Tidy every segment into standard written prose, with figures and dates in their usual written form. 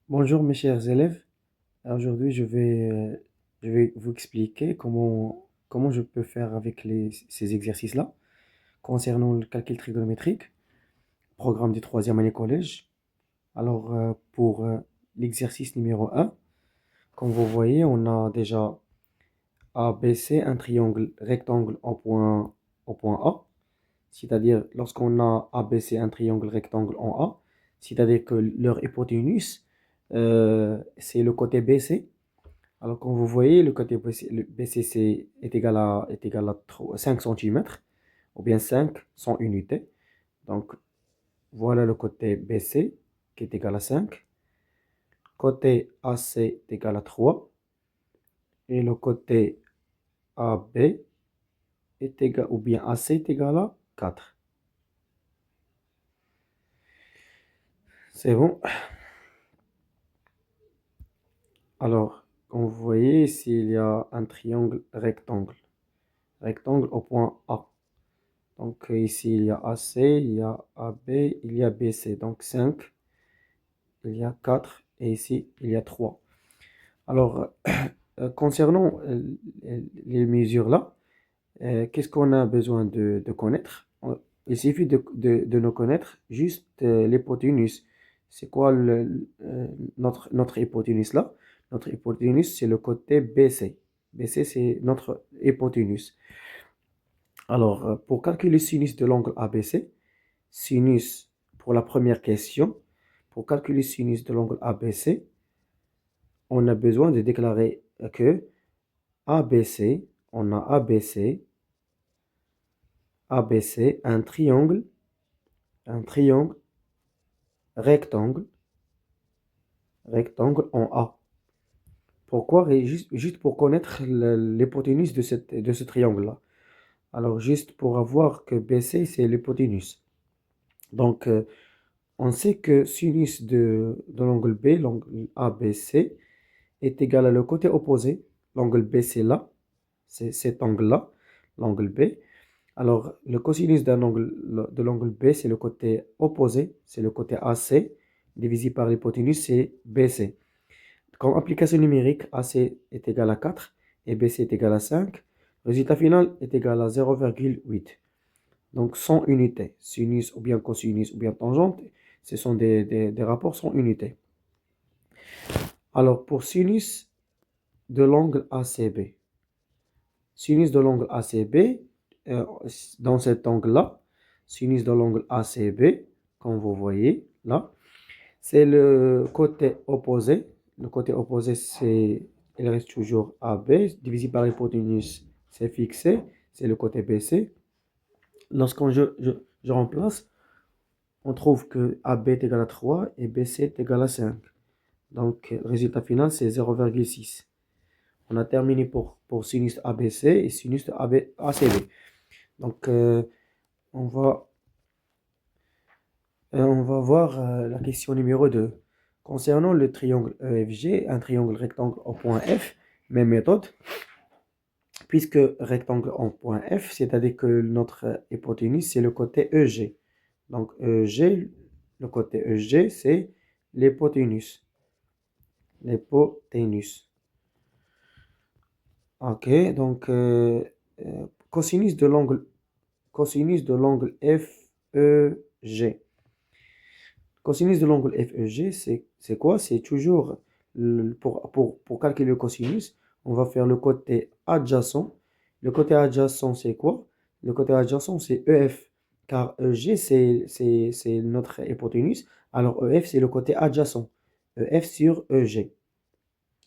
Bonjour mes chers élèves. Aujourd'hui, je vais vous expliquer comment je peux faire avec ces exercices-là concernant le calcul trigonométrique, programme du troisième année collège. Alors, pour l'exercice numéro un, comme vous voyez, on a déjà ABC, un triangle rectangle au point A. C'est-à-dire, lorsqu'on a ABC, un triangle rectangle en A, c'est-à-dire que leur hypoténuse, c'est le côté BC. Alors, comme vous voyez, le côté BCC est égal à 5 cm, ou bien 500 unités. Donc, voilà le côté BC qui est égal à 5. Côté AC est égal à 3. Et le côté AB est égal, ou bien AC est égal à 4. C'est bon. Alors, comme vous voyez, ici, il y a un triangle rectangle. Rectangle au point A. Donc ici, il y a AC, il y a AB, il y a BC. Donc 5, il y a 4 et ici, il y a 3. Alors, concernant les mesures là, qu'est-ce qu'on a besoin de connaître? Il suffit de nous connaître juste l'hypoténuse. C'est quoi notre hypoténuse là? Notre hypoténuse, c'est le côté BC. BC, c'est notre hypoténuse. Alors, pour calculer sinus de l'angle ABC, sinus pour la première question, pour calculer sinus de l'angle ABC, on a besoin de déclarer que ABC, on a ABC, ABC, un triangle rectangle, rectangle en A. Pourquoi? Juste pour connaître l'hypoténuse de ce triangle-là. Alors, juste pour avoir que BC, c'est l'hypoténuse. Donc, on sait que sinus de l'angle B, l'angle ABC, est égal à le côté opposé. L'angle B, c'est là, c'est cet angle-là, l'angle B. Alors, le cosinus de l'angle B, c'est le côté opposé, c'est le côté AC, divisé par l'hypoténuse, c'est BC. Comme application numérique, AC est égal à 4 et BC est égal à 5. Résultat final est égal à 0,8. Donc, 100 unités, sinus ou bien cosinus ou bien tangente, ce sont des rapports sans unité. Alors, pour sinus de l'angle ACB, sinus de l'angle ACB, dans cet angle-là, sinus de l'angle ACB, comme vous voyez là, c'est le côté opposé. Le côté opposé, il reste toujours AB, divisé par l'hypoténuse, c'est fixé, c'est le côté BC. Lorsqu'on je remplace, on trouve que AB est égal à 3 et BC est égal à 5. Donc, le résultat final, c'est 0,6. On a terminé pour sinus ABC et sinus ACB. Donc, on va voir la question numéro 2. Concernant le triangle EFG, un triangle rectangle au point F, même méthode, puisque rectangle en point F, c'est-à-dire que notre hypoténuse, c'est le côté EG. Donc, EG, le côté EG, c'est l'hypoténuse. L'hypoténuse. Ok, donc cosinus cosinus de l'angle FEG. Cosinus de l'angle FEG, c'est quoi? C'est toujours, pour calculer le cosinus, on va faire le côté adjacent. Le côté adjacent, c'est quoi? Le côté adjacent, c'est EF, car EG, c'est notre hypoténuse. Alors EF, c'est le côté adjacent. EF sur EG,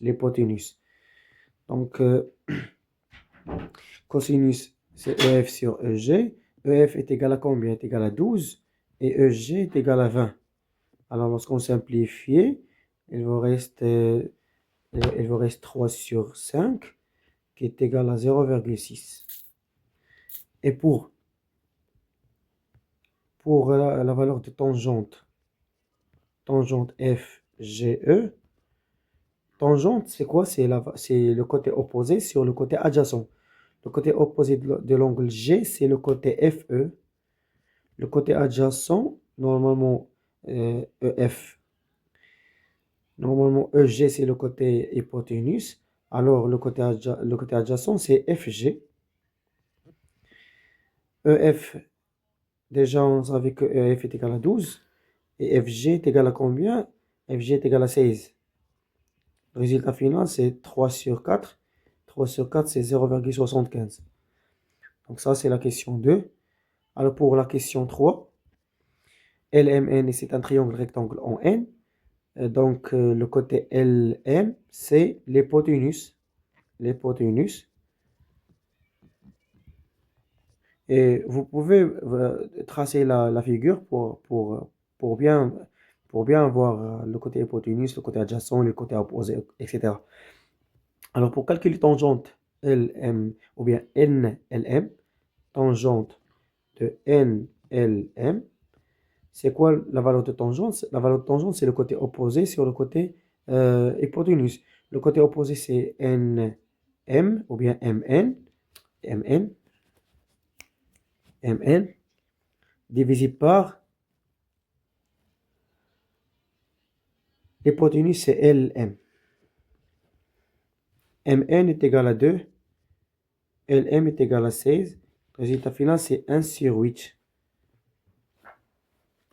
l'hypoténuse. Donc, cosinus, c'est EF sur EG. EF est égal à combien? Est égal à 12 et EG est égal à 20. Alors, lorsqu'on simplifie, il vous reste, il vous reste 3 sur 5 qui est égal à 0,6. Et pour la valeur de tangente, tangente FGE, tangente, c'est quoi? C'est le côté opposé sur le côté adjacent. Le côté opposé de l'angle G, c'est le côté FE. Le côté adjacent, normalement EF. Normalement, EG, c'est le côté hypoténuse. Alors, le côté adjacent, c'est FG. EF, déjà, on savait que EF est égal à 12. Et FG est égal à combien? FG est égal à 16. Le résultat final, c'est 3 sur 4. 3 sur 4, c'est 0,75. Donc ça, c'est la question 2. Alors pour la question 3, LMN, c'est un triangle rectangle en N. Donc le côté LM, c'est l'hypoténuse. L'hypoténuse. Et vous pouvez tracer la figure pour bien, pour bien voir le côté hypoténuse, le côté adjacent, le côté opposé, etc. Alors pour calculer tangente LM ou bien NLM, tangente de NLM, c'est quoi la valeur de tangente? La valeur de tangente, c'est le côté opposé sur le côté hypoténuse. Le côté opposé, c'est NM ou bien MN, MN, divisé par l'hypoténuse, c'est LM. MN est égal à 2, LM est égal à 16. Le résultat final, c'est 1 sur 8.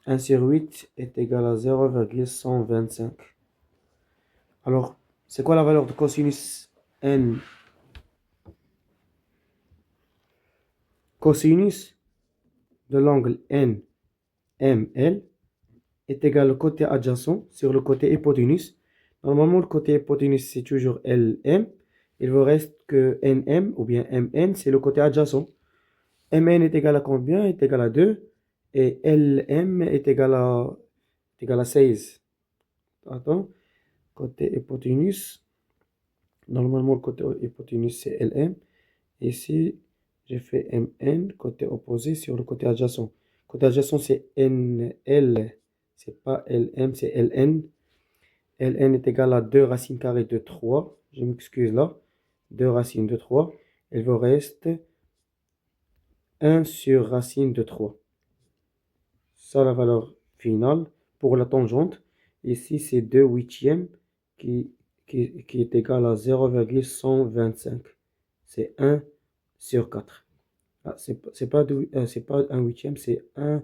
1 sur 8 est égal à 0,125. Alors, c'est quoi la valeur de cosinus N? Cosinus de l'angle NML est égal au côté adjacent sur le côté hypoténuse. Normalement, le côté hypoténuse, c'est toujours LM. Il vous reste que NM ou bien MN, c'est le côté adjacent. MN est égal à combien? Est égal à 2. Et LM est égal à 16. Attends. Côté hypoténuse. Normalement, le côté hypoténuse, c'est LM. Ici, j'ai fait MN, côté opposé sur le côté adjacent. Côté adjacent, c'est NL. C'est pas LM, c'est LN. LN est égal à 2 racines carrées de 3. Je m'excuse là. 2 racines de 3. Il vous reste 1 sur racine de 3. Ça, la valeur finale pour la tangente. Ici, c'est 2 huitièmes qui est égal à 0,125. C'est 1 sur 4. Ah, c'est pas un huitième, c'est un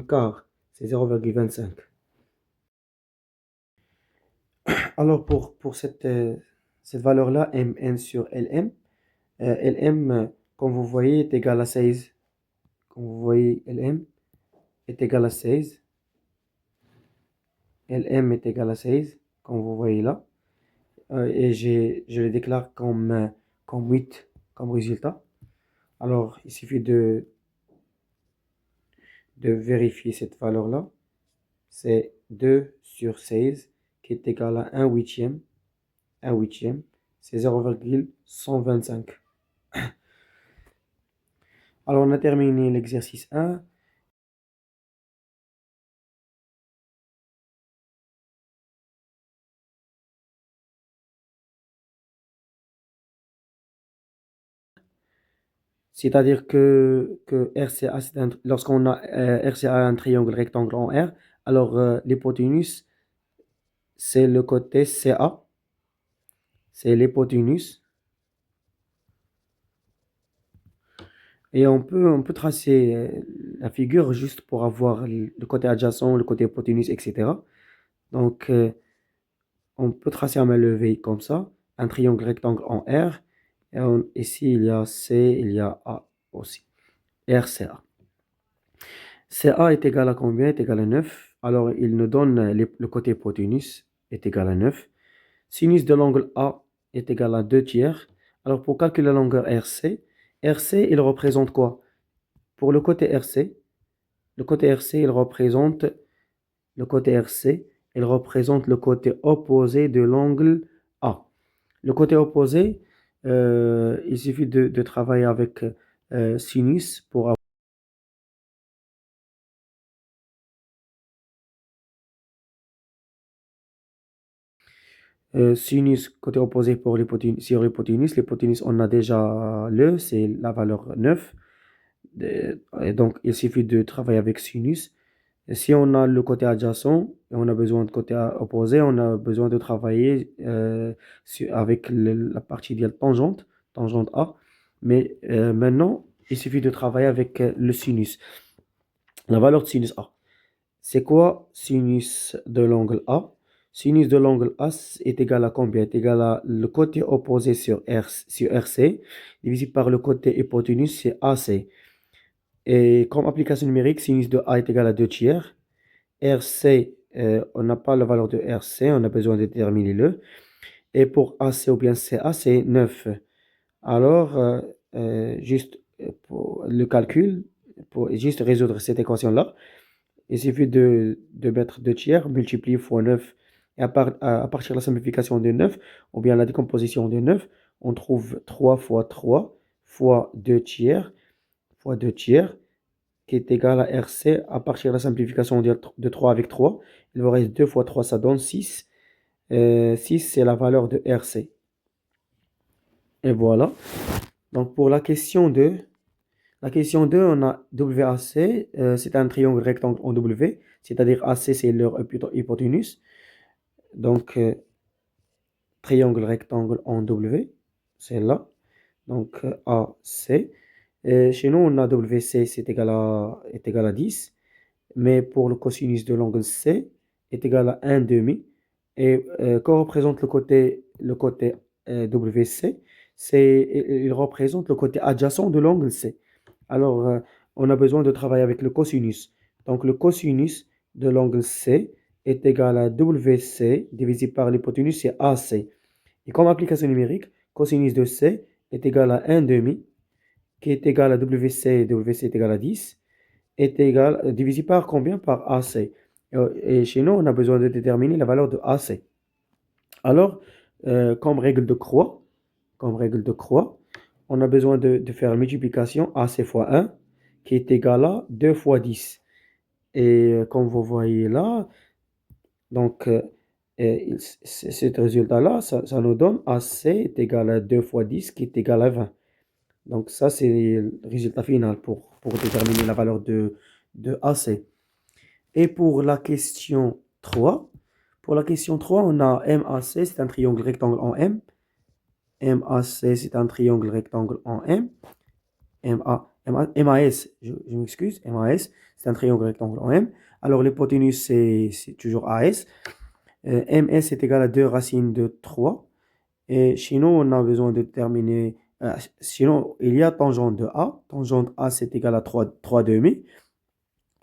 quart. C'est 0,25. Alors pour cette valeur-là, Mn sur Lm, Lm, comme vous voyez, est égal à 16. Comme vous voyez, Lm est égal à 16. Lm est égal à 16, comme vous voyez là. Et je le déclare comme 8 comme résultat. Alors, il suffit de vérifier cette valeur-là. C'est 2 sur 16 qui est égal à 1 huitième. 1 huitième, c'est 0,125. Alors, on a terminé l'exercice 1. C'est-à-dire que RCA, lorsqu'on a RCA un triangle rectangle en R, alors l'hypoténuse, c'est le côté CA, c'est l'hypoténuse. Et on peut tracer la figure juste pour avoir le côté adjacent, le côté hypoténuse, etc. Donc, on peut tracer à main levée comme ça, un triangle rectangle en R. Et ici, il y a C, il y a A aussi. RCA. CA est égal à combien? Est égal à 9. Alors, il nous donne le côté hypoténuse est égal à 9. Sinus de l'angle A est égal à 2 tiers. Alors, pour calculer la longueur RC, RC, il représente quoi? Pour le côté RC, il représente le côté opposé de l'angle A. Le côté opposé, il suffit de travailler avec sinus pour avoir sinus côté opposé pour l'hypoténuse, sur l'hypoténuse. L'hypoténuse, on a déjà c'est la valeur 9. Et donc, il suffit de travailler avec sinus. Et si on a le côté adjacent et on a besoin de côté opposé, on a besoin de travailler avec la partie de tangente, tangente A. Mais maintenant, il suffit de travailler avec le sinus, la valeur de sinus A. C'est quoi sinus de l'angle A? Sinus de l'angle A est égal à combien? Est égal à le côté opposé sur RC, divisé par le côté hypoténuse, c'est AC. Et comme application numérique, sinus de A est égal à 2 tiers. RC, on n'a pas la valeur de RC, on a besoin de déterminer le. Et pour AC ou bien CA, c'est 9. Alors, juste pour le calcul, pour juste résoudre cette équation-là, il suffit de mettre 2 tiers, multiplier fois 9. Et à partir de la simplification de 9, ou bien la décomposition de 9, on trouve 3 fois 3 fois 2 tiers, fois 2 tiers, qui est égal à RC. À partir de la simplification de 3 avec 3, il vous reste 2 fois 3, ça donne 6. 6, c'est la valeur de RC. Et voilà. Donc pour la question 2, on a WAC, c'est un triangle rectangle en W, c'est-à-dire AC, c'est leur hypoténuse. Donc, triangle rectangle en W, c'est là. Donc, AC. Chez nous, on a WC, est égal à 10. Mais pour le cosinus de l'angle C, est égal à 1 demi. Et quand on représente le côté WC, il représente le côté adjacent de l'angle C. Alors, on a besoin de travailler avec le cosinus. Donc, le cosinus de l'angle C est égal à WC divisé par l'hypoténuse, c'est AC. Et comme application numérique, cosinus de C est égal à 1 demi, qui est égal à WC, WC est égal à 10, est égal, divisé par combien? Par AC. Et chez nous, on a besoin de déterminer la valeur de AC. Alors, comme règle de croix, on a besoin de faire la multiplication AC fois 1, qui est égal à 2 fois 10. Et comme vous voyez là, donc ce résultat-là, ça nous donne AC est égal à 2 fois 10, qui est égal à 20. Donc ça, c'est le résultat final pour déterminer la valeur de AC. Et pour la question 3, on a MAC, c'est un triangle rectangle en M. MAC, c'est un triangle rectangle en M. MAS, je m'excuse, MAS, c'est un triangle rectangle en M. Alors l'hypoténuse, c'est toujours AS. MS est égal à 2 racines de 3. Et sinon, on a besoin de terminer. Sinon, il y a tangente de A. Tangente A, c'est égal à 3 demi.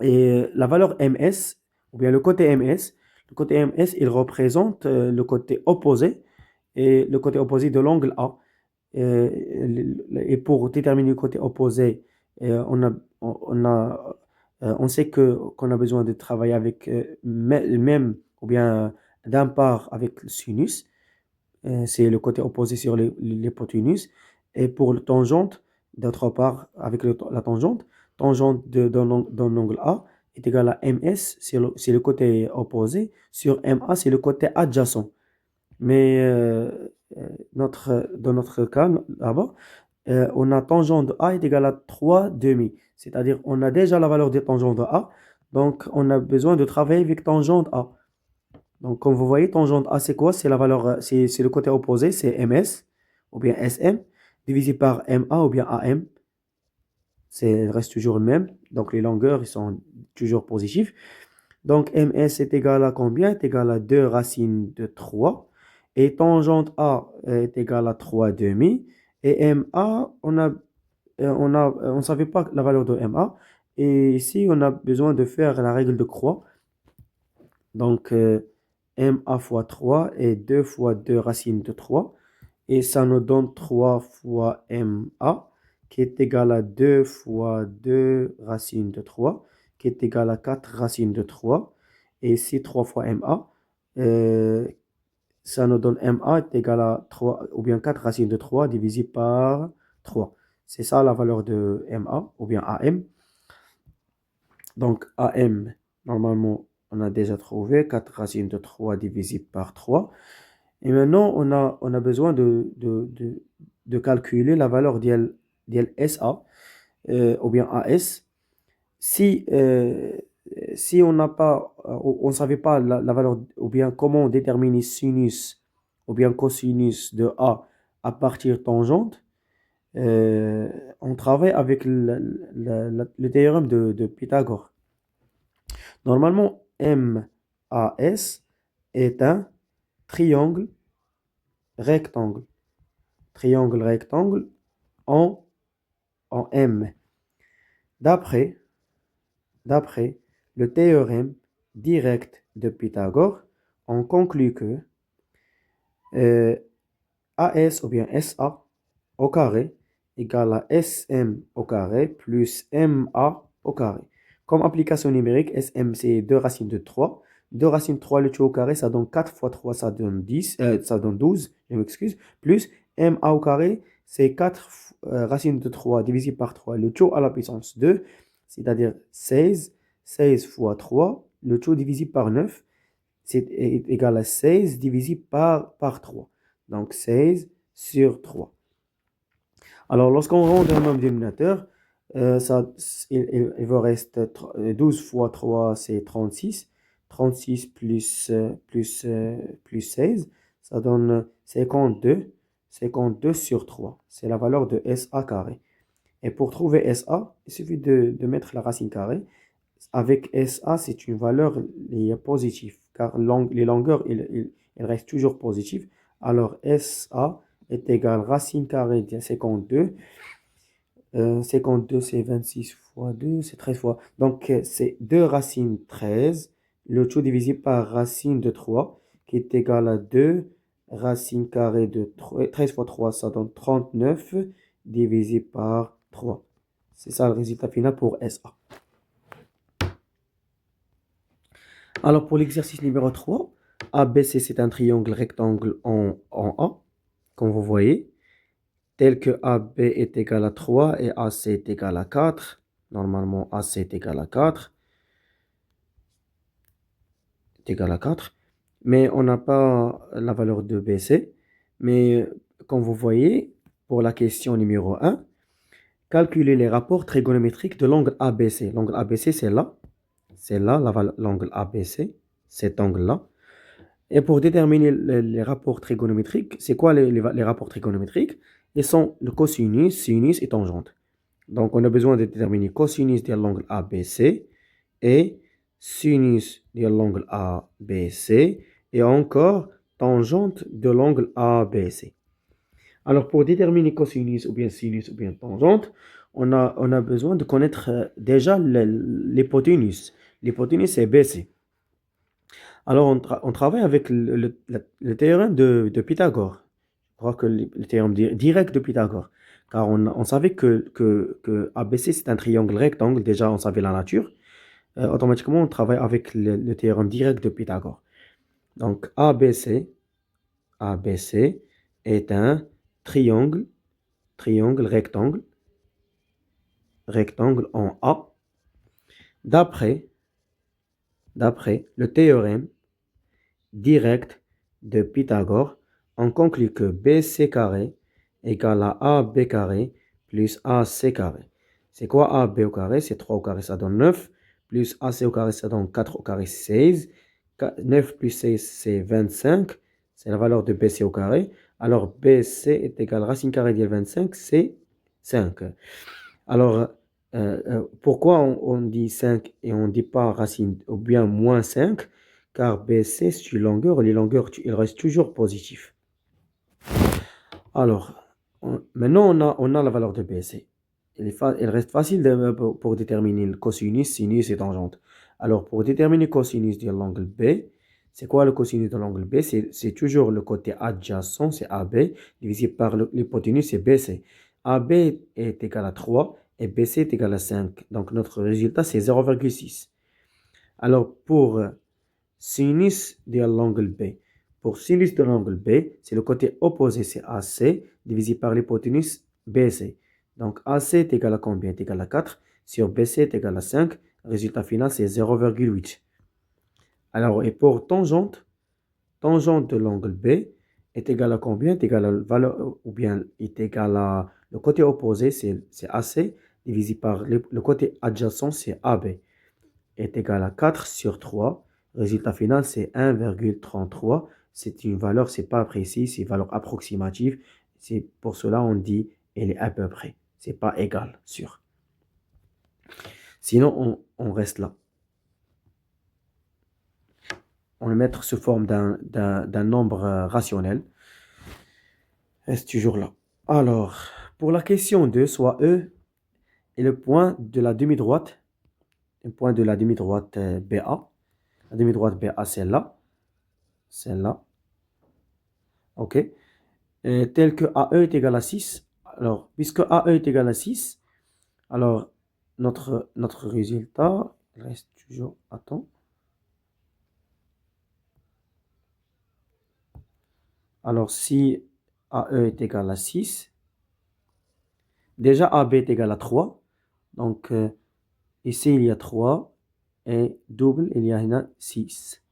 Et la valeur MS, ou bien le côté MS, il représente le côté opposé, et le côté opposé de l'angle A. Et pour déterminer le côté opposé, on sait qu'on a besoin de travailler avec même, ou bien d'un part avec le sinus. C'est le côté opposé sur l'hypoténuse. Et pour le tangente, d'autre part, avec la tangente, d'un angle A est égal à MS, c'est le côté opposé, sur MA, c'est le côté adjacent. Mais dans notre cas, là-bas, on a tangente de A est égal à 3 demi. C'est-à-dire, on a déjà la valeur de tangente de A, donc on a besoin de travailler avec tangente A. Donc, comme vous voyez, tangente A, c'est quoi? C'est la valeur, c'est le côté opposé, c'est MS ou bien SM, divisé par MA ou bien AM. Il reste toujours le même. Donc, les longueurs, ils sont toujours positifs. Donc, MS est égal à combien? Est égal à 2 racines de 3. Et tangente A est égal à 3 demi. Et MA, on ne savait pas la valeur de MA. Et ici, on a besoin de faire la règle de croix. Donc, MA fois 3 est 2 fois 2 racines de 3. Et ça nous donne 3 fois MA, qui est égal à 2 fois 2 racines de 3, qui est égal à 4 racines de 3. Et ici, 3 fois MA, euh, ça nous donne MA est égal à 3, ou bien 4 racines de 3 divisé par 3. C'est ça la valeur de MA, ou bien AM. Donc, AM, normalement, on a déjà trouvé 4 racines de 3 divisé par 3. Et maintenant, on a besoin de calculer la valeur de SA ou bien AS. Si si on n'a pas, on ne savait pas la valeur, ou bien comment déterminer sinus ou bien cosinus de A à partir tangente, euh, on travaille avec le théorème de Pythagore. Normalement, MAS est un triangle rectangle. Triangle rectangle en, en M. D'après D'après le théorème direct de Pythagore, on conclut que euh, AS ou bien SA au carré égale à SM au carré plus MA au carré. Comme application numérique, SM c'est 2 racines de 3. 2 racines de 3, le tout au carré, ça donne 4 fois 3, ça donne 10, ça donne 12, je m'excuse, plus MA au carré, c'est 4 racines de 3 divisé par 3, le tout à la puissance 2, c'est-à-dire 16. 16 fois 3, le tout divisé par 9, c'est égal à 16 divisé par 3. Donc 16 sur 3. Alors, lorsqu'on rend un nombre dénominateur, il va rester 12 fois 3, c'est 36. 36 plus 16, ça donne 52. 52 sur 3, c'est la valeur de SA carré. Et pour trouver SA, il suffit de mettre la racine carrée. Avec SA, c'est une valeur positive, car les longueurs, elles restent toujours positives. Alors, SA est égal à racine carrée de 52. 52, c'est 26 fois 2, c'est 13 fois. Donc, c'est 2 racines 13, le tout divisé par racine de 3, qui est égal à 2 racine carrée de 13 fois 3, ça donne 39, divisé par 3. C'est ça le résultat final pour SA. Alors, pour l'exercice numéro 3, ABC, c'est un triangle rectangle en A, comme vous voyez, tel que AB est égal à 3 et AC est égal à 4. Normalement, AC est égal à 4. Est égal à 4. Mais on n'a pas la valeur de BC. Mais comme vous voyez, pour la question numéro 1, calculer les rapports trigonométriques de l'angle ABC. L'angle ABC, c'est là. C'est là, l'angle ABC, cet angle-là. Et pour déterminer les rapports trigonométriques, c'est quoi les rapports trigonométriques? Ils sont le cosinus, sinus et tangente. Donc, on a besoin de déterminer cosinus de l'angle ABC et sinus de l'angle ABC et encore tangente de l'angle ABC. Alors, pour déterminer cosinus ou bien sinus ou bien tangente, on a besoin de connaître déjà l'hypoténuse. L'hypoténuse, c'est BC. Alors, on travaille avec le théorème de Pythagore. Je crois que le théorème direct de Pythagore. Car on savait que ABC, c'est un triangle rectangle. Déjà, on savait la nature. Automatiquement, on travaille avec le théorème direct de Pythagore. Donc, ABC est un triangle, rectangle, en A. D'après le théorème direct de Pythagore, on conclut que BC carré égale à AB carré plus AC carré. C'est quoi AB au carré? C'est 3 au carré, ça donne 9. Plus AC au carré, ça donne 4 au carré, 16. 9 plus 16, c'est 25. C'est la valeur de BC au carré. Alors, BC est égal à racine carrée de 25, c'est 5. Alors, pourquoi on dit 5 et on ne dit pas racine ou bien moins 5? Car BC, c'est une longueur, les longueurs, ils restent toujours positifs. Alors, maintenant, on a la valeur de BC. Il reste facile pour déterminer le cosinus, sinus et tangente. Alors, pour déterminer le cosinus de l'angle B, c'est quoi le cosinus de l'angle B? C'est toujours le côté adjacent, c'est AB, divisé par l'hypoténuse, c'est BC. AB est égal à 3 et BC est égal à 5. Donc, notre résultat, c'est 0,6. Alors, pour sinus de l'angle B. Pour sinus de l'angle B, c'est le côté opposé, c'est AC, divisé par l'hypoténuse BC. Donc AC est égal à combien? Est égal à 4, sur BC est égal à 5. Résultat final, c'est 0,8. Alors, et pour tangente de l'angle B est égal à combien? Est égal à la valeur, ou bien est égal à le côté opposé, c'est AC, divisé par le côté adjacent, c'est AB. est égal à 4 sur 3. Résultat final, c'est 1,33. C'est une valeur, c'est pas précis, c'est une valeur approximative. C'est pour cela on dit elle est à peu près. C'est pas égal, sûr. Sinon, on reste là. On le met sous forme d'un nombre rationnel. Reste toujours là. Alors, pour la question 2, soit E est le point de la demi-droite, le point de la demi-droite BA. La demi-droite BA, celle-là. Celle-là. OK. Tel que AE est égal à 6. Alors, puisque AE est égal à 6, alors notre résultat reste toujours... Attends. Alors, si AE est égal à 6, déjà AB est égal à 3. Donc, ici, il y a 3. Et double, il y a 6.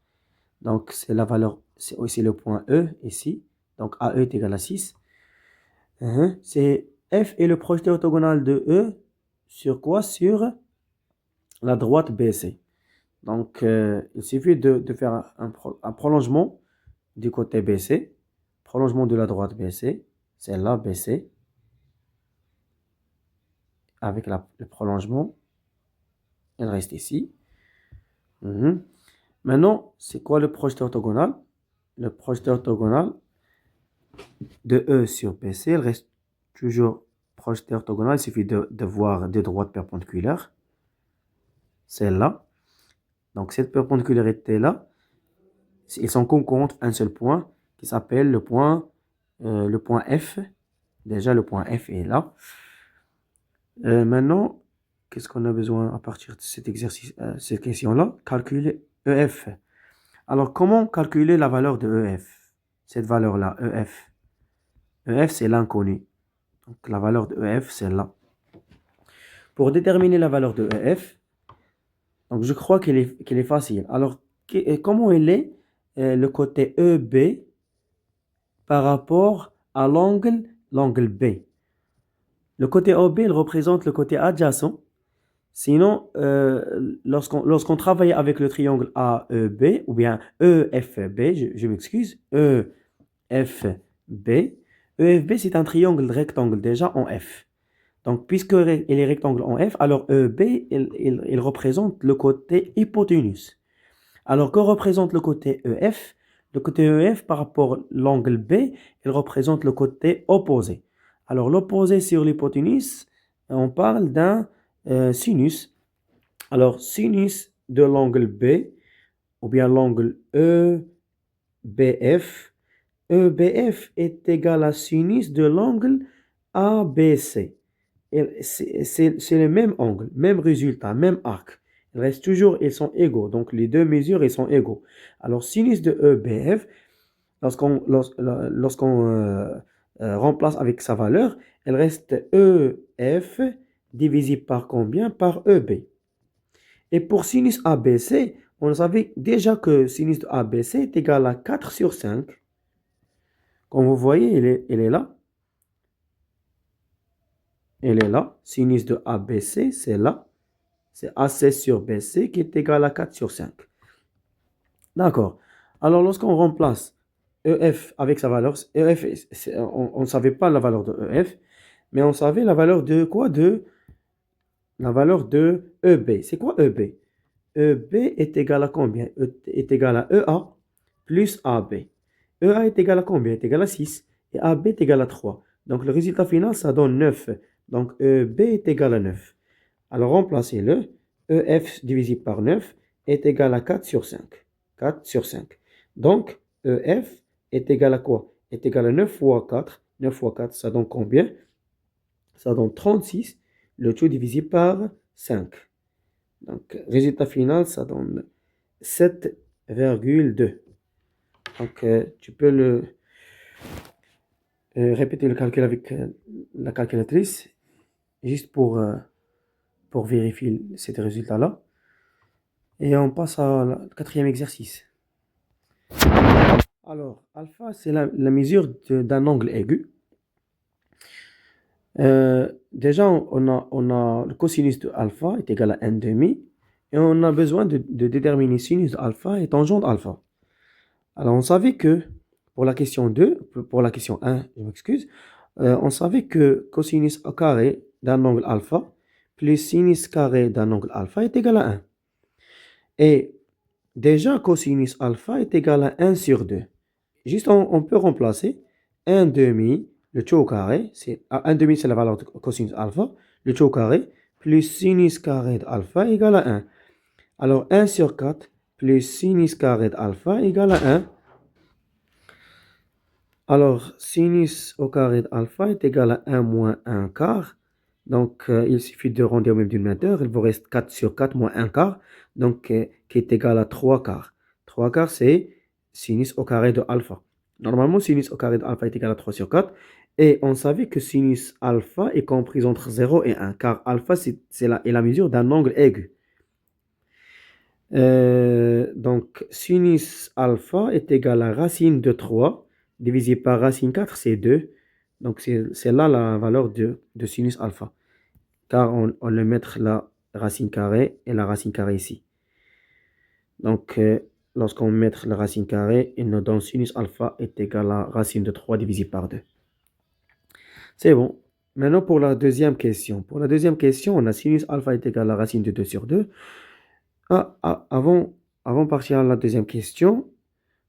Donc, c'est la valeur, c'est aussi le point E ici. Donc, AE est égal à 6. C'est F est le projeté orthogonal de E sur quoi? Sur la droite BC. Donc, il suffit de faire un prolongement du côté BC. Prolongement de la droite BC. C'est là BC. Avec le prolongement, elle reste ici. Maintenant, c'est quoi le projeté orthogonal? Le projeté orthogonal de E sur BC, elle reste toujours projeté orthogonal. Il suffit de voir deux droites perpendiculaires. Celle-là. Donc, cette perpendicularitée-là, ils sont concurrentes un seul point qui s'appelle le point F. Déjà, le point F est là. Maintenant, qu'est-ce qu'on a besoin à partir de cet exercice, cette question-là? Calculer EF. Alors, comment calculer la valeur de EF? Cette valeur-là, EF. EF, c'est l'inconnu. Donc, la valeur de EF, c'est là. Pour déterminer la valeur de EF, donc je crois qu'elle est facile. Alors, comment il est le côté EB par rapport à l'angle B? Le côté OB, il représente le côté adjacent. Sinon, lorsqu'on travaille avec le triangle AEB, ou bien EFB, je m'excuse, EFB, EFB c'est un triangle rectangle déjà en F. Donc, puisqu'il est rectangle en F, alors EB, il représente le côté hypoténuse. Alors, que représente le côté EF? Le côté EF par rapport à l'angle B, il représente le côté opposé. Alors, l'opposé sur l'hypoténuse, on parle d'un sinus. Alors, sinus de l'angle B, ou bien l'angle EBF, EBF est égal à sinus de l'angle ABC. C'est le même angle, même résultat, même arc. Ils restent toujours, ils sont égaux. Donc, les deux mesures, ils sont égaux. Alors, sinus de EBF, lorsqu'on remplace avec sa valeur, elle reste EF divisé par combien? Par EB. Et pour sinus ABC, on savait déjà que sinus de ABC est égal à 4 sur 5. Comme vous voyez, il est là. Elle est là. Sinus de ABC, c'est là. C'est AC sur BC qui est égal à 4 sur 5. D'accord. Alors, lorsqu'on remplace EF avec sa valeur, EF, on ne savait pas la valeur de EF, mais on savait la valeur de quoi? La valeur de EB. C'est quoi EB? EB est égal à combien? Est égal à EA plus AB. EA est égal à combien? Est égal à 6. Et AB est égal à 3. Donc, le résultat final, ça donne 9. Donc, EB est égal à 9. Alors, remplacez-le. EF divisé par 9 est égal à 4 sur 5. 4 sur 5. Donc, EF est égal à quoi? Est égal à 9 fois 4. 9 fois 4, ça donne combien? Ça donne 36. Le tout divisé par 5. Donc, résultat final, ça donne 7,2. Donc, tu peux répéter le calcul avec la calculatrice, juste pour vérifier ces résultats-là. Et on passe au quatrième exercice. Alors, alpha, c'est la mesure d'un angle aigu. Déjà, on a le cosinus de alpha est égal à 1 demi. Et on a besoin de déterminer sinus alpha et tangente alpha. Alors, on savait que pour la question 2, pour la question 1, je m'excuse, on savait que cosinus au carré d'un angle alpha plus sinus carré d'un angle alpha est égal à 1. Et déjà, cosinus alpha est égal à 1 sur 2. Juste, on peut remplacer 1 demi, le tout au carré, 1 demi c'est la valeur de cosinus alpha, le tout au carré, plus sinus carré d'alpha égale à 1. Alors 1 sur 4 plus sinus carré d'alpha égale à 1. Alors sinus au carré d'alpha est égal à 1 moins 1 quart. Donc il suffit de rendre au même dénominateur. Il vous reste 4 sur 4 moins 1 quart. Donc qui est égal à 3 quarts. 3 quarts c'est sinus au carré de alpha. Normalement sinus au carré de alpha est égal à 3 sur 4. Et on savait que sinus alpha est compris entre 0 et 1. Car alpha est la mesure d'un angle aigu. Donc, sinus alpha est égal à racine de 3 divisé par racine 4, c'est 2. Donc, c'est là la valeur de sinus alpha. Car on le mettre la racine carrée et la racine carrée ici. Donc, lorsqu'on met la racine carrée, il nous donne sinus alpha est égal à racine de 3 divisé par 2. C'est bon. Maintenant, pour la deuxième question. Pour la deuxième question, on a sinus alpha est égal à racine de 2 sur 2. Avant de partir à la deuxième question,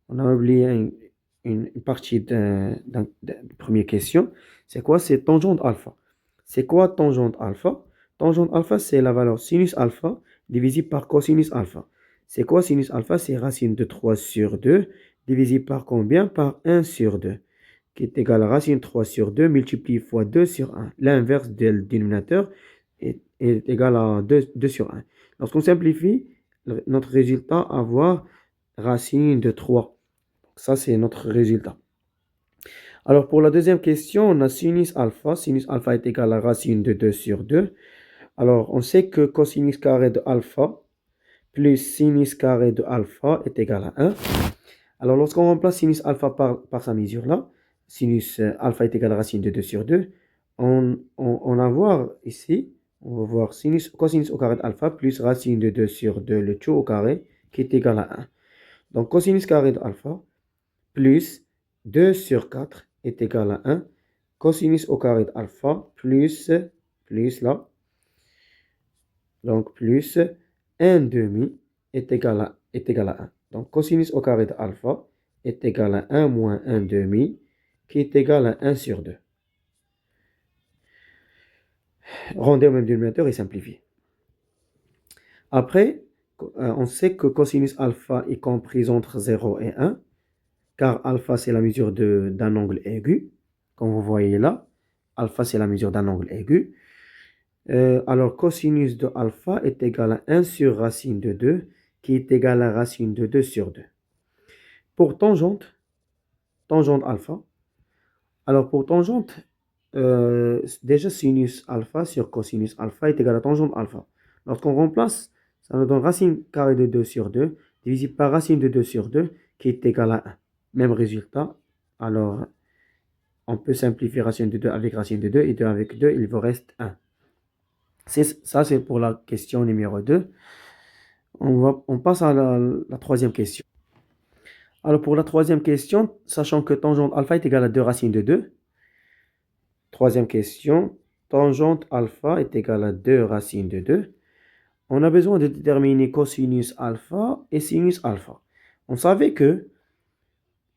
on a oublié une partie de la première question. C'est quoi? C'est tangente alpha. C'est quoi tangente alpha? Tangente alpha, c'est la valeur sinus alpha divisé par cosinus alpha. C'est quoi sinus alpha? C'est racine de 3 sur 2 divisé par combien? Par 1 sur 2, qui est égal à racine 3 sur 2 multiplié fois 2 sur 1. L'inverse du dénominateur est égal à 2 sur 1. Lorsqu'on simplifie, notre résultat va avoir racine de 3. Ça, c'est notre résultat. Alors, pour la deuxième question, on a sinus alpha. Sinus alpha est égal à racine de 2 sur 2. Alors, on sait que cosinus carré de alpha plus sinus carré de alpha est égal à 1. Alors, lorsqu'on remplace sinus alpha par sa mesure là, sinus alpha est égal à racine de 2 sur 2, on va voir ici, on va voir cosinus au carré de alpha plus racine de 2 sur 2, le tout au carré, qui est égal à 1. Donc, cosinus carré de alpha plus 2 sur 4 est égal à 1. Cosinus au carré d'alpha plus là, donc plus 1 demi est égal à 1. Donc cosinus au carré d'alpha est égal à 1 moins 1 demi qui est égal à 1 sur 2. Rendez au même dénominateur et simplifiez. Après, on sait que cosinus alpha est compris entre 0 et 1. Car alpha c'est la mesure d'un angle aigu, comme vous voyez là. Alpha c'est la mesure d'un angle aigu. Alors cosinus de alpha est égal à 1 sur racine de 2, qui est égal à racine de 2 sur 2. Pour tangente alpha, alors pour tangente, déjà sinus alpha sur cosinus alpha est égal à tangente alpha. Lorsqu'on remplace, ça nous donne racine carrée de 2 sur 2, divisé par racine de 2 sur 2, qui est égal à 1. Même résultat. Alors, on peut simplifier racine de 2 avec racine de 2 et 2 avec 2, il vous reste 1. Ça, c'est pour la question numéro 2. On passe à la troisième question. Alors, pour la troisième question, sachant que tangente alpha est égal à 2 racines de 2. Troisième question, tangente alpha est égal à 2 racines de 2. On a besoin de déterminer cosinus alpha et sinus alpha. On savait que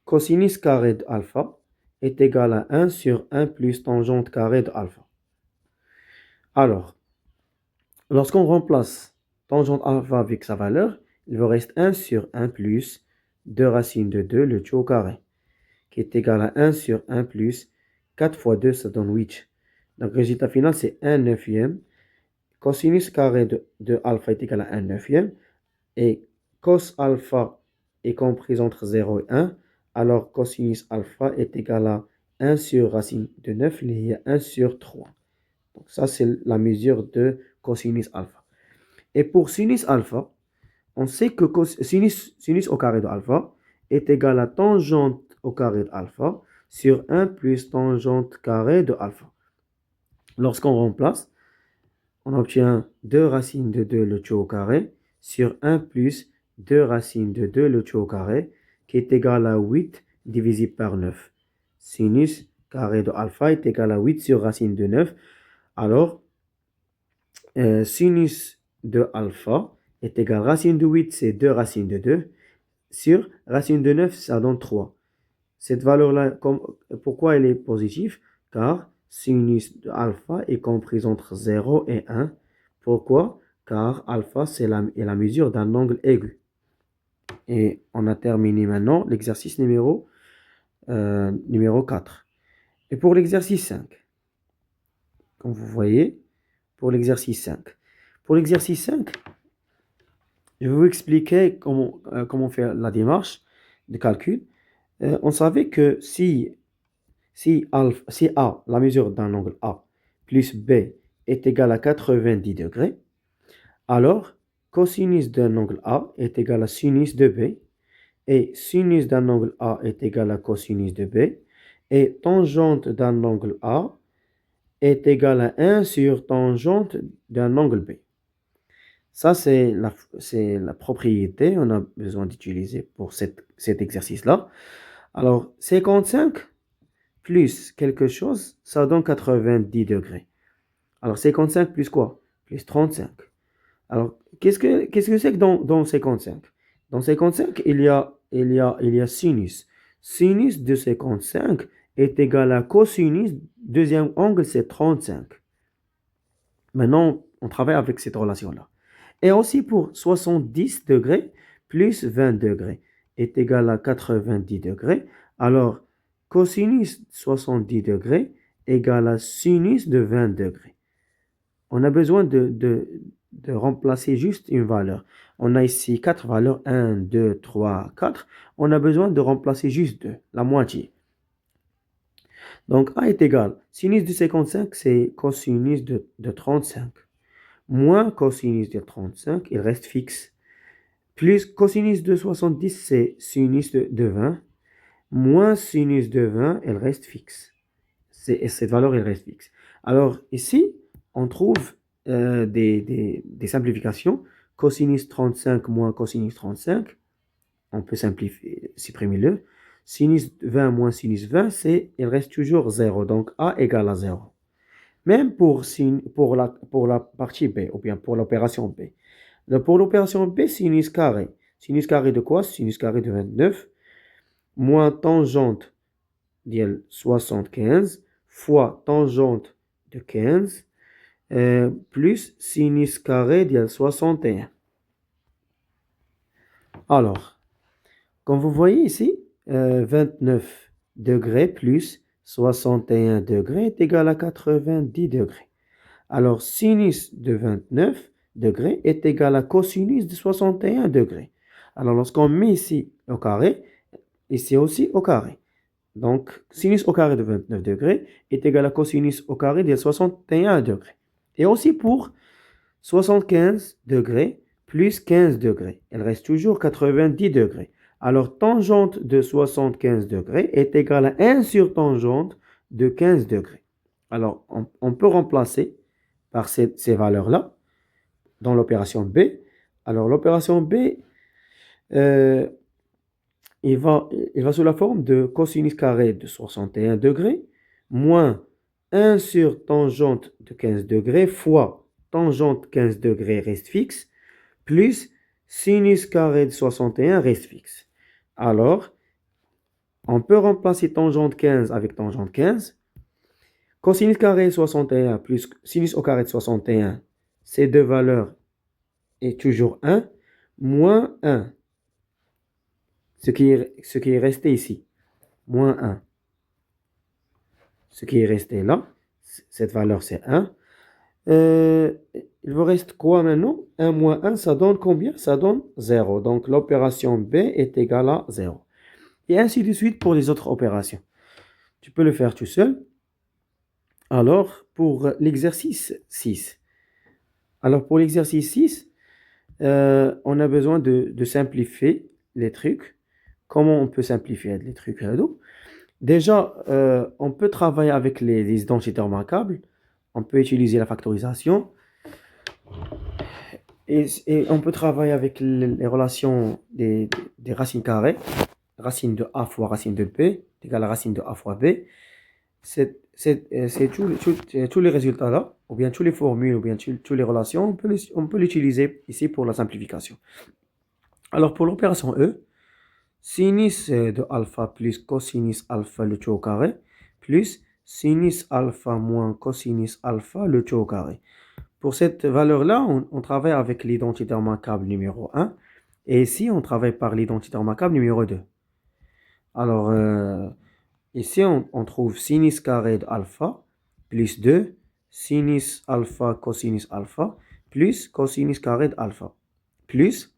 cosinus carré de alpha est égal à 1 sur 1 plus tangente carrée de alpha. Alors, lorsqu'on remplace tangente alpha avec sa valeur, il vous reste 1 sur 1 plus 2 racines de 2, le tout au carré, qui est égal à 1 sur 1 plus 4 fois 2, ça donne 8. Donc, le résultat final, c'est 1 neuvième. Cosinus carré de alpha est égal à 1 neuvième. Et cos alpha est compris entre 0 et 1. Alors, cosinus alpha est égal à 1 sur racine de 9 lié à 1 sur 3. Donc, ça, c'est la mesure de cosinus alpha. Et pour sinus alpha, on sait que sinus au carré de alpha est égal à tangente au carré de alpha sur 1 plus tangente carré de alpha. Lorsqu'on remplace, on obtient 2 racines de 2 le tout au carré sur 1 plus 2 racines de 2 le tout au carré, qui est égal à 8 divisé par 9. Sinus carré de alpha est égal à 8 sur racine de 9. Alors, sinus de alpha est égal à racine de 8, c'est 2 racines de 2, sur racine de 9, ça donne 3. Cette valeur-là, pourquoi elle est positive? Car sinus de alpha est comprise entre 0 et 1. Pourquoi? Car alpha est la mesure d'un angle aigu. Et on a terminé maintenant l'exercice numéro 4. Et pour l'exercice 5, comme vous voyez, pour l'exercice 5. Pour l'exercice 5, je vais vous expliquer comment faire la démarche de calcul. On savait que si A, la mesure d'un angle A, plus B est égal à 90 degrés, alors cosinus d'un angle A est égal à sinus de B, et sinus d'un angle A est égal à cosinus de B, et tangente d'un angle A est égal à 1 sur tangente d'un angle B. Ça, c'est la propriété qu'on a besoin d'utiliser pour cet exercice-là. Alors, 55 plus quelque chose, ça donne 90 degrés. Alors, 55 plus quoi? Plus 35. Alors, qu'est-ce que c'est que dans 55? Dans 55, il y a sinus. Sinus de 55 est égal à cosinus. Deuxième angle, c'est 35. Maintenant, on travaille avec cette relation-là. Et aussi pour 70 degrés plus 20 degrés est égal à 90 degrés. Alors, cosinus 70 degrés égale à sinus de 20 degrés. On a besoin de remplacer juste une valeur. On a ici 4 valeurs, 1, 2, 3, 4. On a besoin de remplacer juste 2, la moitié. Donc, A est égal, sinus de 55, c'est cosinus de 35. Moins cosinus de 35, il reste fixe. Plus cosinus de 70, c'est sinus de 20. Moins sinus de 20, elle reste fixe. Cette valeur, elle reste fixe. Alors, ici, on trouve des simplifications. Cosinus 35 moins cosinus 35, on peut simplifier, supprimer le. Sinus 20 moins sinus 20, il reste toujours 0. Donc, A égale à 0. Même pour la partie B, ou bien pour l'opération B. Pour l'opération B, sinus carré. Sinus carré de quoi? Sinus carré de 29, moins tangente de 75, fois tangente de 15, plus sinus carré de 61. Alors, comme vous voyez ici, 29 degrés plus 61 degrés est égal à 90 degrés. Alors, sinus de 29 degrés est égal à cosinus de 61 degrés. Alors, lorsqu'on met ici au carré, ici aussi au carré. Donc, sinus au carré de 29 degrés est égal à cosinus au carré de 61 degrés. Et aussi pour 75 degrés plus 15 degrés. Elle reste toujours 90 degrés. Alors, tangente de 75 degrés est égale à 1 sur tangente de 15 degrés. Alors, on peut remplacer par ces valeurs-là dans l'opération B. Alors, l'opération B, il va sous la forme de cosinus carré de 61 degrés moins 1 sur tangente de 15 degrés fois tangente 15 degrés reste fixe plus sinus carré de 61 reste fixe. Alors, on peut remplacer tangente 15 avec tangente 15. Cosinus carré de 61 plus sinus au carré de 61, ces deux valeurs est toujours 1, moins 1. Ce qui est resté ici, moins 1. Ce qui est resté là, cette valeur c'est 1. Il vous reste quoi maintenant? 1 moins 1, ça donne combien? Ça donne 0. Donc l'opération B est égale à 0. Et ainsi de suite pour les autres opérations. Tu peux le faire tout seul. Alors, pour l'exercice 6. Alors, pour l'exercice 6, on a besoin de simplifier les trucs. Comment on peut simplifier les trucs? Déjà, on peut travailler avec les identités remarquables. On peut utiliser la factorisation. Et on peut travailler avec les relations des racines carrées. Racine de A fois racine de B est égale à racine de A fois B. C'est tous les résultats là, ou bien toutes les formules, ou bien toutes les relations, on peut l'utiliser ici pour la simplification. Alors pour l'opération E, sinus de alpha plus cosinus alpha le tout au carré, plus sinus alpha moins cosinus alpha le tout au carré. Pour cette valeur-là, on travaille avec l'identité remarquable numéro 1, et ici on travaille par l'identité remarquable numéro 2. Alors, ici on trouve sinus carré de alpha plus 2, sinus alpha cosinus alpha, plus cosinus carré de alpha, plus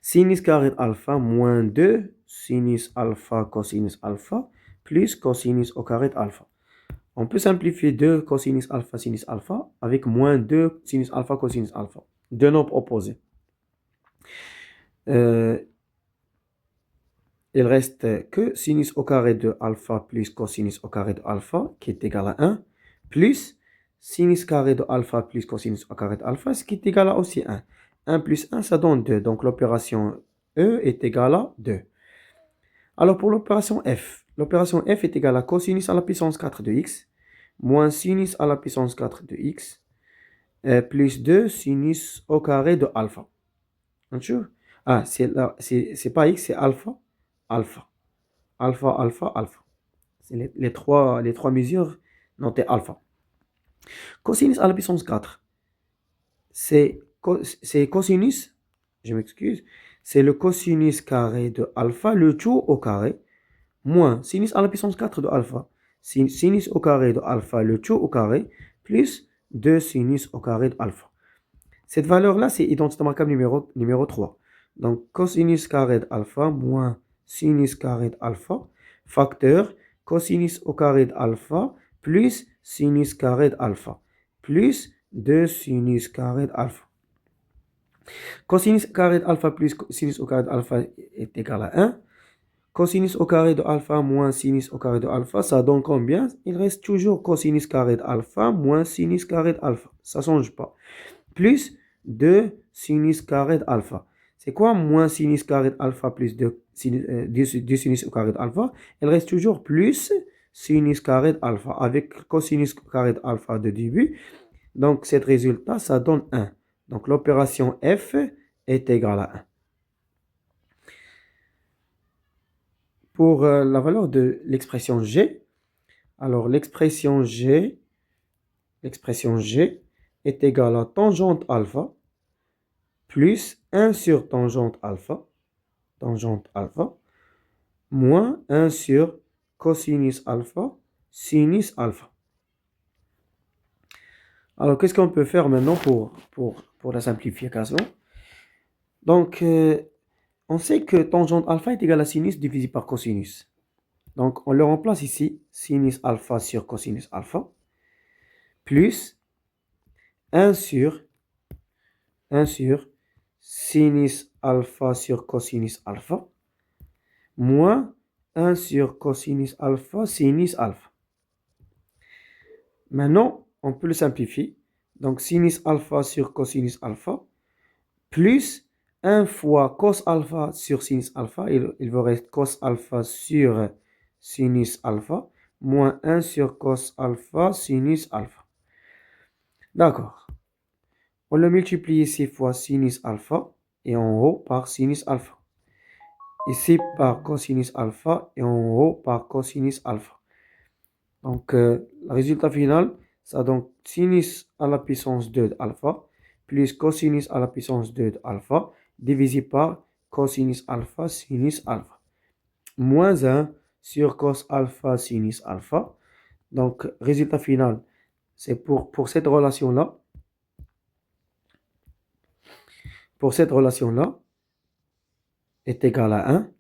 sinus carré de alpha moins 2 sinus alpha cosinus alpha plus cosinus au carré de alpha. On peut simplifier 2 cosinus alpha sinus alpha avec moins 2 sinus alpha cosinus alpha. Deux nombres opposés. Il reste que sinus au carré de alpha plus cosinus au carré de alpha qui est égal à 1 plus sinus carré de alpha plus cosinus au carré de alpha ce qui est égal à aussi 1. 1 plus 1 ça donne 2. Donc l'opération E est égale à 2. Alors pour l'opération F est égale à cosinus à la puissance 4 de x moins sinus à la puissance 4 de x plus 2 sinus au carré de alpha. Ah, c'est pas x, c'est alpha. Alpha. Alpha, alpha, alpha. C'est les trois mesures notées alpha. Cosinus à la puissance 4. C'est cosinus, je m'excuse, c'est le cosinus carré de alpha, le tout au carré, moins sinus à la puissance 4 de alpha, sinus au carré de alpha, le tout au carré, plus 2 sinus au carré de alpha. Cette valeur-là, c'est identité remarquable numéro 3. Donc, cosinus carré de alpha moins sinus carré de alpha, facteur cosinus au carré de alpha plus sinus carré de alpha, plus 2 sinus carré de alpha. Cosinus carré de alpha plus sinus au carré de alpha est égal à 1. Cosinus au carré de alpha moins sinus au carré de alpha, ça donne combien? Il reste toujours cosinus carré de alpha moins sinus carré de alpha. Ça ne change pas. Plus 2 sinus carré de alpha. C'est quoi moins sinus carré de alpha plus 2 sinus au carré de alpha? Il reste toujours plus sinus carré de alpha avec cosinus carré de alpha de début. Donc, cet résultat, ça donne 1. Donc, l'opération F est égale à 1. Pour la valeur de l'expression G, alors l'expression G est égale à tangente alpha plus 1 sur tangente alpha, moins 1 sur cosinus alpha, sinus alpha. Alors, qu'est-ce qu'on peut faire maintenant pour la simplification? Donc, on sait que tangente alpha est égal à sinus divisé par cosinus. Donc, on le remplace ici, sinus alpha sur cosinus alpha, plus 1 sur sinus alpha sur cosinus alpha, moins 1 sur cosinus alpha, sinus alpha. Maintenant, on peut le simplifier. Donc, sinus alpha sur cosinus alpha, plus 1 fois cos alpha sur sinus alpha, il vous reste cos alpha sur sinus alpha, moins 1 sur cos alpha, sinus alpha. D'accord. On le multiplie ici fois sinus alpha, et en haut par sinus alpha. Ici par cosinus alpha, et en haut par cosinus alpha. Donc, le résultat final, ça donne sinus à la puissance 2 de alpha, plus cosinus à la puissance 2 de alpha, divisé par cosinus alpha, sinus alpha. Moins 1 sur cos alpha, sinus alpha. Donc, résultat final, c'est pour cette relation-là. Pour cette relation-là, est égal à 1.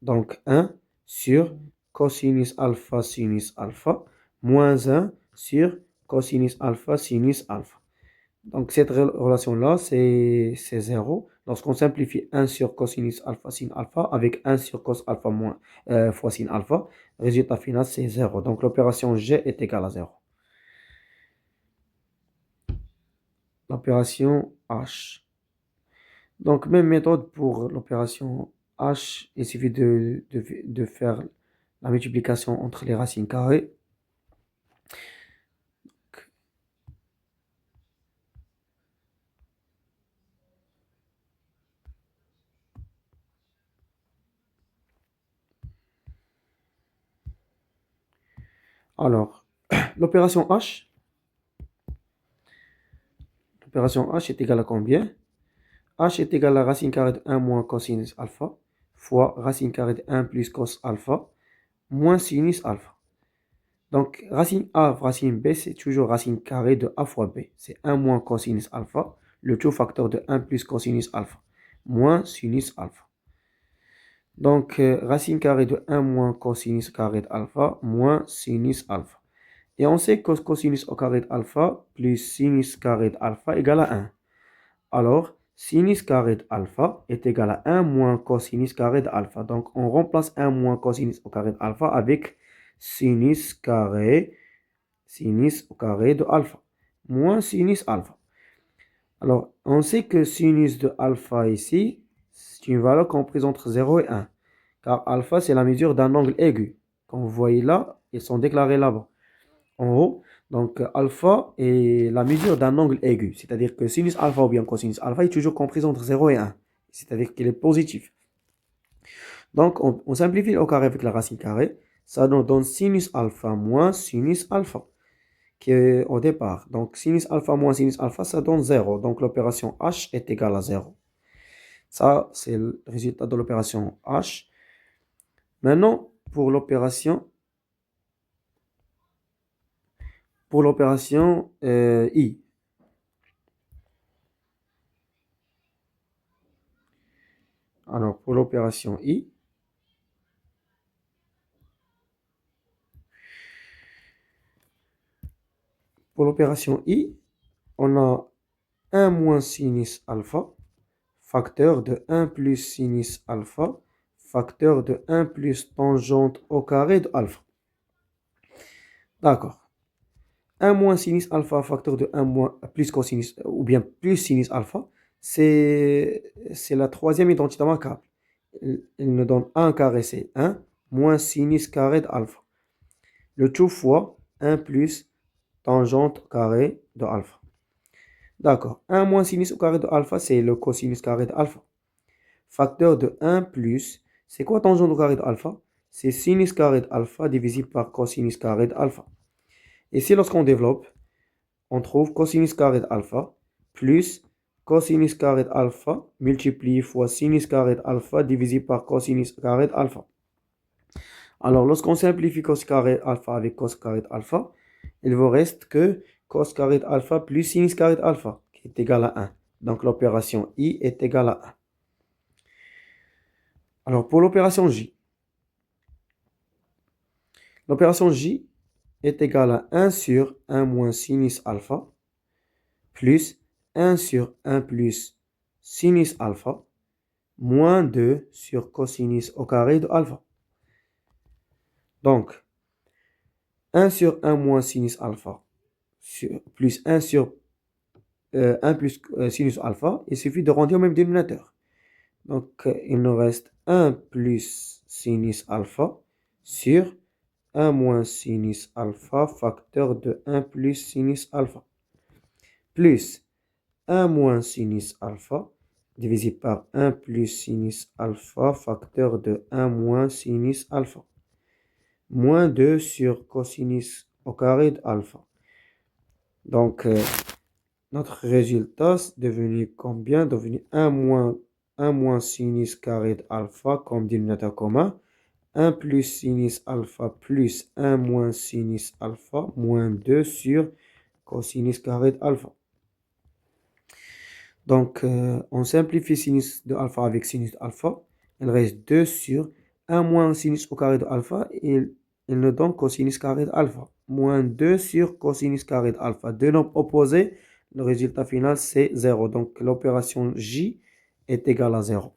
Donc, 1 sur cosinus alpha, sinus alpha, moins 1 sur cosinus alpha, sinus alpha. Donc, cette relation-là, c'est 0. Lorsqu'on simplifie 1 sur cosinus alpha, sin alpha, avec 1 sur cos alpha moins, fois sin alpha, résultat final, c'est 0. Donc, l'opération G est égale à 0. l'opération H. Donc, même méthode pour l'opération H. Il suffit de faire la multiplication entre les racines carrées. Alors, l'opération H. L'opération H est égale à combien? H est égal à racine carrée de 1 moins cosinus alpha fois racine carrée de 1 plus cos alpha moins sinus alpha. Donc, racine A, racine B, c'est toujours racine carrée de A fois B. C'est 1 moins cosinus alpha, le tout facteur de 1 plus cosinus alpha, moins sinus alpha. Donc, racine carrée de 1 moins cosinus carré de alpha, moins sinus alpha. Et on sait que cosinus au carré de alpha plus sinus carré de alpha égale à 1. Alors, sinus carré de alpha est égal à 1 moins cosinus carré de alpha. Donc, on remplace 1 moins cosinus au carré de alpha avec sinus au carré de alpha, moins sinus alpha. Alors, on sait que sinus de alpha ici, c'est une valeur comprise entre 0 et 1. Car alpha, c'est la mesure d'un angle aigu. Comme vous voyez là, ils sont déclarés là-bas, en haut. Donc, alpha est la mesure d'un angle aigu. C'est-à-dire que sinus alpha ou bien cosinus alpha est toujours compris entre 0 et 1. C'est-à-dire qu'il est positif. Donc, on simplifie au carré avec la racine carrée. Ça nous donne sinus alpha moins sinus alpha, qui est au départ. Donc, sinus alpha moins sinus alpha, ça donne 0. Donc, l'opération H est égale à 0. Ça, c'est le résultat de l'opération H. Maintenant, pour l'opération I. Alors, pour l'opération I, on a 1 moins sinus alpha, facteur de 1 plus sinus alpha, facteur de 1 plus tangente au carré de alpha. D'accord. 1 moins sinus alpha, facteur de 1 moins plus cosinus, ou bien plus sinus alpha, c'est la troisième identité marquable. Il nous donne 1 carré, c'est 1, moins sinus carré de alpha. Le tout fois 1 plus tangente carré de alpha. D'accord. 1 moins sinus au carré de alpha, c'est le cosinus carré de alpha. Facteur de 1 plus, c'est quoi tangente au carré de alpha? C'est sinus carré de alpha divisé par cosinus carré de alpha. Ici, lorsqu'on développe, on trouve cosinus carré de alpha plus cosinus carré de alpha multiplié fois sinus carré de alpha divisé par cosinus carré de alpha. Alors, lorsqu'on simplifie cos carré de alpha avec cos carré de alpha, il vous reste que cos carré de alpha plus sinus carré de alpha, qui est égal à 1. Donc, l'opération I est égale à 1. Alors, pour l'opération J. L'opération J est égale à 1 sur 1 moins sinus alpha plus 1 sur 1 plus sinus alpha moins 2 sur cosinus au carré de alpha. Donc, 1 sur 1 moins sinus alpha plus 1 sur 1 plus sinus alpha, il suffit de rendre au même dénominateur. Donc, il nous reste 1 plus sinus alpha sur 1 moins sinus alpha facteur de 1 plus sinus alpha plus 1 moins sinus alpha divisé par 1 plus sinus alpha facteur de 1 moins sinus alpha moins 2 sur cosinus au carré de alpha. Donc, notre résultat est devenu combien? Devenu 1 moins sinus carré de alpha comme dénominateur commun. 1 plus sinus alpha plus 1 moins sinus alpha moins 2 sur cosinus carré de alpha. Donc, on simplifie sinus de alpha avec sinus de alpha. Il reste 2 sur 1 moins sinus au carré de alpha. Et il nous donne cosinus carré de alpha. Moins 2 sur cosinus carré de alpha. Deux nombres opposés. Le résultat final, c'est 0. Donc, l'opération J est égale à 0.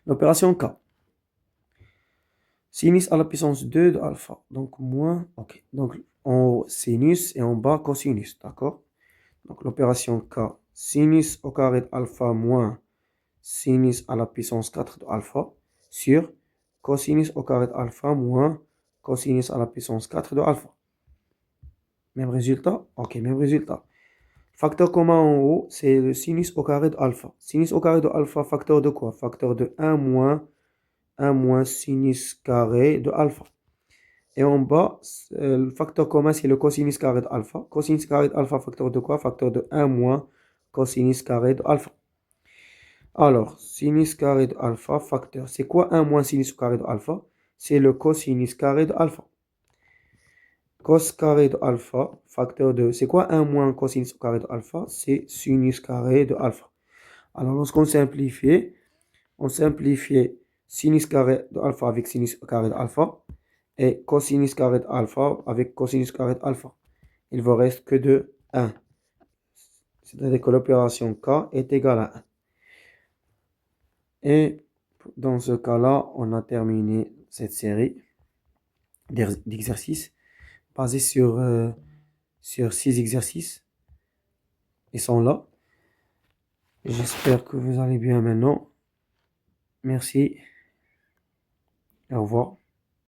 L'opération K. Sinus à la puissance 2 de alpha. Donc, moins, ok. Donc, en haut, sinus et en bas, cosinus. D'accord? Donc l'opération K, sinus au carré de alpha moins sinus à la puissance 4 de alpha sur cosinus au carré de alpha moins cosinus à la puissance 4 de alpha. Même résultat? Ok, même résultat. Facteur commun en haut, c'est le sinus au carré de alpha. Sinus au carré de alpha, facteur de quoi? Facteur de 1 moins sinus carré de alpha. Et en bas, le facteur commun, c'est le cosinus carré de alpha. Cosinus carré de alpha, facteur de quoi? Facteur de 1 moins cosinus carré de alpha. Alors, sinus carré de alpha, facteur. C'est quoi 1 moins sinus carré de alpha? C'est le cosinus carré de alpha. Cos carré de alpha, facteur de... C'est quoi 1 moins cosinus carré de alpha? C'est sinus carré de alpha. Alors, lorsqu'on simplifie, on simplifie sinus carré de alpha avec sinus carré de alpha et cosinus carré de alpha avec cosinus carré de alpha. Il ne vous reste que de 1. C'est-à-dire que l'opération K est égale à 1. Et dans ce cas-là, on a terminé cette série d'exercices basés sur 6 exercices. Ils sont là. J'espère que vous allez bien maintenant. Merci. Au revoir.